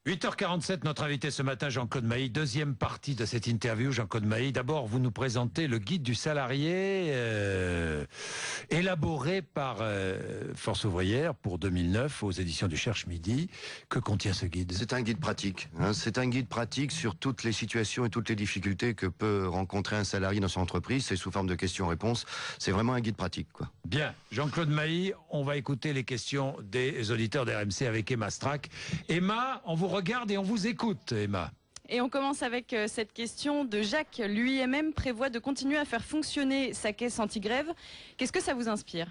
8h47, notre invité ce matin, Jean-Claude Mailly. Deuxième partie de cette interview, Jean-Claude Mailly. D'abord, vous nous présentez le guide du salarié élaboré par Force Ouvrière pour 2009 aux éditions du Cherche Midi. Que contient ce guide? C'est un guide pratique. C'est un guide pratique sur toutes les situations et toutes les difficultés que peut rencontrer un salarié dans son entreprise. C'est sous forme de questions-réponses. C'est vraiment un guide pratique, quoi. Bien. Jean-Claude Mailly, on va écouter les questions des auditeurs d'RMC avec Emma Strack. Emma, on vous regarde et on vous écoute, Emma. Et on commence avec cette question de Jacques. L'UIMM prévoit de continuer à faire fonctionner sa caisse anti-grève. Qu'est-ce que ça vous inspire ?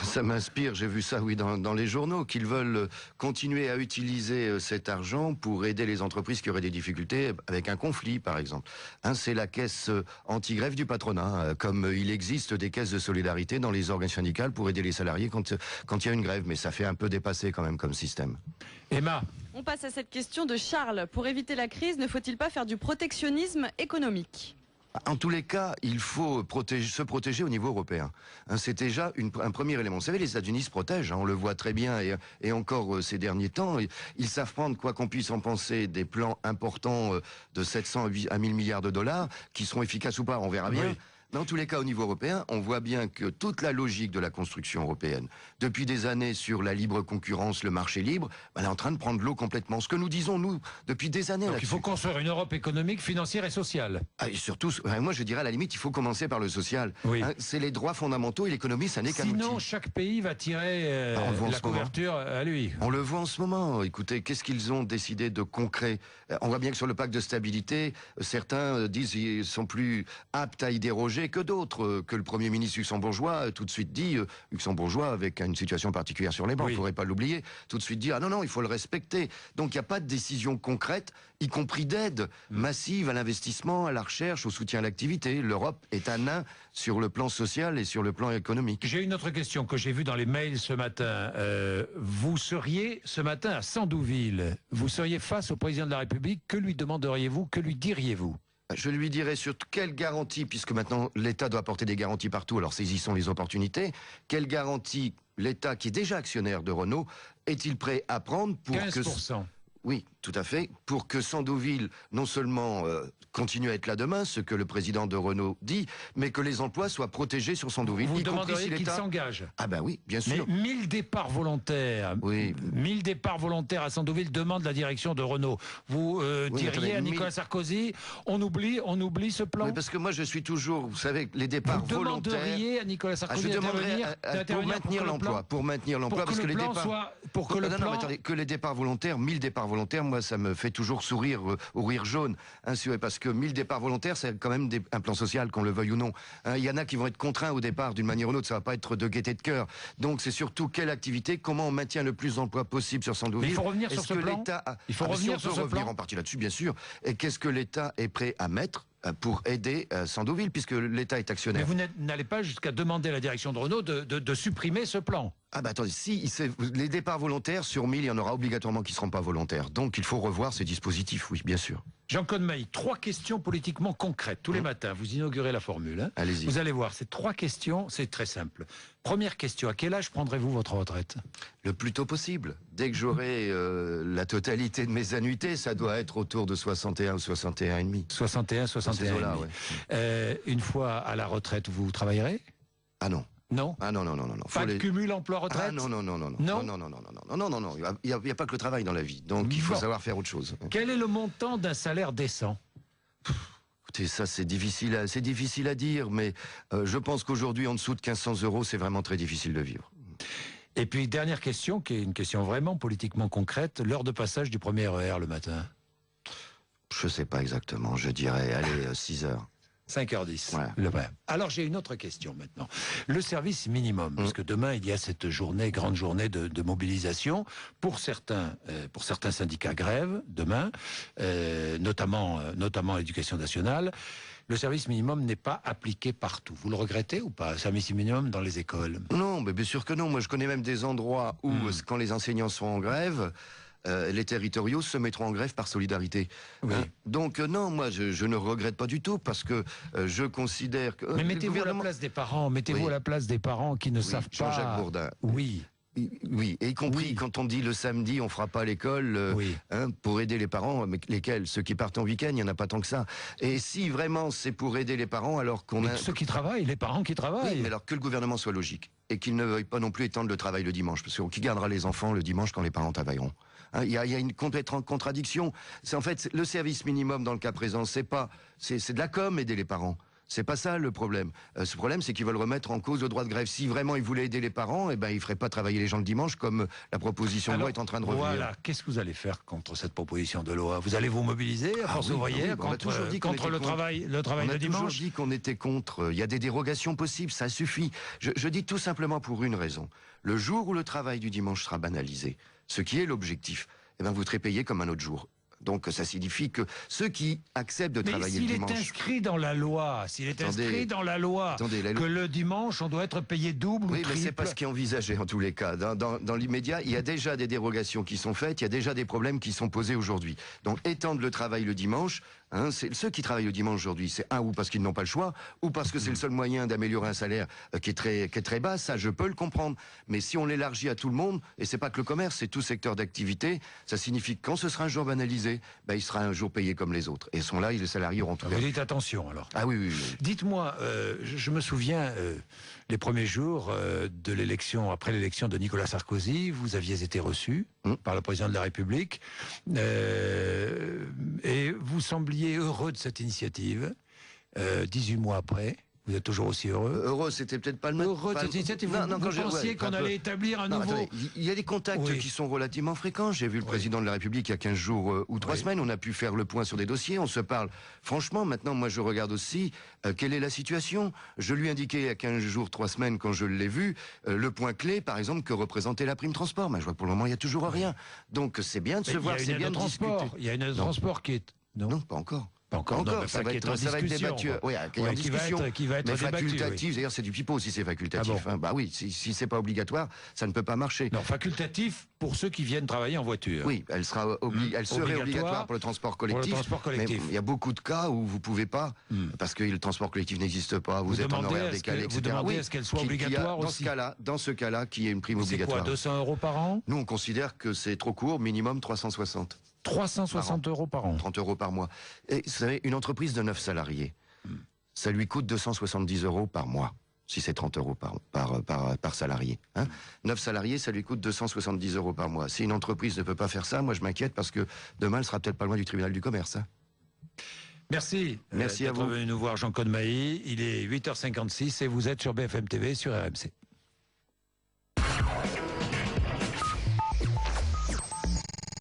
Ça m'inspire, j'ai vu ça, oui, dans les journaux, qu'ils veulent continuer à utiliser cet argent pour aider les entreprises qui auraient des difficultés avec un conflit, par exemple. C'est la caisse anti-grève du patronat, comme il existe des caisses de solidarité dans les organes syndicales pour aider les salariés quand il y a une grève, mais ça fait un peu dépassé quand même comme système. Emma. On passe à cette question de Charles. Pour éviter la crise, ne faut-il pas faire du protectionnisme économique ? En tous les cas, il faut se protéger au niveau européen. C'est déjà un premier élément. Vous savez, les États-Unis se protègent, on le voit très bien, et encore ces derniers temps, ils savent prendre, quoi qu'on puisse en penser, des plans importants de 700 à 1000 milliards de dollars, qui seront efficaces ou pas, on verra bien. Oui. Mais en tous les cas, au niveau européen, on voit bien que toute la logique de la construction européenne, depuis des années sur la libre concurrence, le marché libre, elle est en train de prendre l'eau complètement. Ce que nous disons, nous, depuis des années. Donc il faut construire une Europe économique, financière et sociale. Et surtout, moi je dirais à la limite, il faut commencer par le social. Oui. C'est les droits fondamentaux et l'économie, ça n'est qu'un outil. Sinon, chaque pays va tirer la couverture à lui. On le voit en ce moment. Écoutez, qu'est-ce qu'ils ont décidé de concret? On voit bien que sur le pacte de stabilité, certains disent qu'ils sont plus aptes à y déroger que d'autres, que le Premier ministre luxembourgeois tout de suite dit, luxembourgeois avec une situation particulière sur les bancs, il ne faudrait pas l'oublier, tout de suite dit, ah non, il faut le respecter. Donc il n'y a pas de décision concrète, y compris d'aide massive à l'investissement, à la recherche, au soutien à l'activité. L'Europe est un nain sur le plan social et sur le plan économique. J'ai une autre question que j'ai vue dans les mails ce matin. Vous seriez ce matin à Sandouville, vous seriez face au président de la République, que lui demanderiez-vous, que lui diriez-vous ? Je lui dirais sur quelle garantie, puisque maintenant l'État doit apporter des garanties partout, alors saisissons les opportunités, quelle garantie l'État, qui est déjà actionnaire de Renault, est-il prêt à prendre pour 15%. Oui, tout à fait. Pour que Sandouville, non seulement continue à être là demain, ce que le président de Renault dit, mais que les emplois soient protégés sur Sandouville. Vous demanderiez qu'il s'engage. Ah ben oui, bien sûr. Mais 1000 départs volontaires. Oui. 1000 départs volontaires à Sandouville demande la direction de Renault. Vous diriez attendez, à Nicolas Sarkozy, on oublie ce plan. Oui, parce que moi je suis toujours, vous savez, les départs volontaires. Vous demanderiez à Nicolas Sarkozy pour maintenir l'emploi, parce que les départs, que les départs volontaires, 1000 départs volontaires, moi ça me fait toujours sourire au rire jaune, parce que 1000 départs volontaires, c'est quand même un plan social, qu'on le veuille ou non. Il y en a qui vont être contraints au départ d'une manière ou d'une autre, ça va pas être de gaieté de cœur. Donc c'est surtout quelle activité, comment on maintient le plus d'emplois possible sur Sandouville. Mais il faut revenir sur ce plan. Il faut revenir sur ce plan. En partie là-dessus, bien sûr. Et qu'est-ce que l'État est prêt à mettre pour aider Sandouville, puisque l'État est actionnaire. Mais vous n'allez pas jusqu'à demander à la direction de Renault de supprimer ce plan. Ah bah attendez, les départs volontaires, sur 1000, il y en aura obligatoirement qui ne seront pas volontaires. Donc il faut revoir ces dispositifs, oui, bien sûr. Jean-Claude Mailly, 3 questions politiquement concrètes. Tous les matins, vous inaugurez la formule. Allez-y. Vous allez voir, ces 3 questions, c'est très simple. Première question, à quel âge prendrez-vous votre retraite ? Le plus tôt possible. Dès que j'aurai la totalité de mes annuités, ça doit être autour de 61 ou 61 et demi. 61, 61 et demi. Ouais. Une fois à la retraite, vous travaillerez ? Ah non. Non. Ah non. Pas de cumul emploi-retraite. Ah non. Il n'y a pas que le travail dans la vie. Donc il faut savoir faire autre chose. Quel est le montant d'un salaire décent ? Écoutez, ça c'est difficile à dire, mais je pense qu'aujourd'hui, en dessous de 1500 €, c'est vraiment très difficile de vivre. Et puis, dernière question, qui est une question vraiment politiquement concrète, l'heure de passage du premier RER le matin ? Je sais pas exactement, je dirais, allez, 6 heures. 5h10. Voilà. Alors j'ai une autre question maintenant. Le service minimum, parce que demain il y a cette grande journée de mobilisation pour certains syndicats grève demain, notamment l'éducation nationale. Le service minimum n'est pas appliqué partout. Vous le regrettez ou pas, le service minimum dans les écoles ? Non, mais bien sûr que non. Moi je connais même des endroits où, quand les enseignants sont en grève, les territoriaux se mettront en grève par solidarité. Oui. Donc non, moi je ne regrette pas du tout parce que je considère que... Mais mettez-vous à la place des parents, mettez-vous à la place des parents qui ne savent pas... Jean-Jacques Bourdin. Oui. Oui, et y compris quand on dit le samedi, on fera pas l'école pour aider les parents, mais lesquels? Ceux qui partent en week-end, il y en a pas tant que ça. Et si vraiment c'est pour aider les parents, alors qu'on a... Ceux qui travaillent, les parents qui travaillent. Oui, mais alors que le gouvernement soit logique, et qu'il ne veuille pas non plus étendre le travail le dimanche, parce que qui gardera les enfants le dimanche quand les parents travailleront? Il y a une complète contradiction. C'est en fait le service minimum dans le cas présent, c'est de la com aider les parents. C'est pas ça le problème. Ce problème, c'est qu'ils veulent remettre en cause le droit de grève. Si vraiment ils voulaient aider les parents, eh ben ils feraient pas travailler les gens le dimanche comme la proposition de loi est en train de revenir. Voilà. Qu'est-ce que vous allez faire contre cette proposition de loi? Vous allez vous mobiliser à Force ouvrière contre le travail le dimanche? On a toujours dit qu'on était contre. Il y a des dérogations possibles, ça suffit. Je dis tout simplement pour une raison. Le jour où le travail du dimanche sera banalisé, ce qui est l'objectif, eh ben vous serez payé comme un autre jour. Donc ça signifie que ceux qui acceptent de travailler le dimanche... Mais s'il est inscrit dans la loi, que le dimanche on doit être payé double ou triple... Oui, mais c'est pas ce qui est envisagé en tous les cas. Dans l'immédiat, il y a déjà des dérogations qui sont faites, il y a déjà des problèmes qui sont posés aujourd'hui. Donc étendre le travail le dimanche, ceux qui travaillent le dimanche aujourd'hui, c'est ou parce qu'ils n'ont pas le choix, ou parce que c'est le seul moyen d'améliorer un salaire qui est très bas, ça je peux le comprendre. Mais si on l'élargit à tout le monde, et c'est pas que le commerce, c'est tout secteur d'activité, ça signifie que quand ce sera un jour banalisé, il sera un jour payé comme les autres. Et à ce moment-là, les salariés auront tout. Vous dites attention alors. Ah oui. Dites-moi, je me souviens les premiers jours de l'élection, après l'élection de Nicolas Sarkozy, vous aviez été reçu par le président de la République et vous sembliez heureux de cette initiative. 18 mois après, vous êtes toujours aussi heureux? Heureux, c'était peut-être pas le même. Heureux de cette initiative. Vous pensiez qu'on allait établir un nouveau... Attendez, il y a des contacts qui sont relativement fréquents. J'ai vu le président de la République il y a 15 jours ou 3 semaines. On a pu faire le point sur des dossiers. On se parle. Franchement, maintenant, moi, je regarde aussi quelle est la situation. Je lui indiquais il y a 15 jours, 3 semaines, quand je l'ai vu, le point clé, par exemple, que représentait la prime transport. Mais je vois pour le moment, il n'y a toujours rien. Donc, c'est bien de se voir, c'est bien de discuter. Il y a une aide de transport qui est... Non, pas encore. Pas encore, non, ça va être débattu. Oui, qui va être mais débattu, facultatif, d'ailleurs c'est du pipeau si c'est facultatif. Ah bon. Bah oui, si c'est pas obligatoire, ça ne peut pas marcher. Non, facultatif pour ceux qui viennent travailler en voiture. Oui, elle serait obligatoire pour le transport collectif. Mais il y a beaucoup de cas où vous pouvez pas, parce que le transport collectif n'existe pas, vous êtes en horaire décalé, etc. Vous demandez à ce qu'elle soit obligatoire aussi. Dans ce cas-là, qu'il y ait une prime obligatoire. C'est quoi, 200 € par an? Nous, on considère que c'est trop court, minimum 360. 360 € par an. 30 € par mois. Et vous savez, une entreprise de 9 salariés, ça lui coûte 270 € par mois, si c'est 30 € par salarié. 9 salariés, ça lui coûte 270 € par mois. Si une entreprise ne peut pas faire ça, moi je m'inquiète parce que demain, elle sera peut-être pas loin du tribunal du commerce. Merci. Merci à vous. D'être venu nous voir, Jean-Claude Mailly. Il est 8h56 et vous êtes sur BFM TV, sur RMC.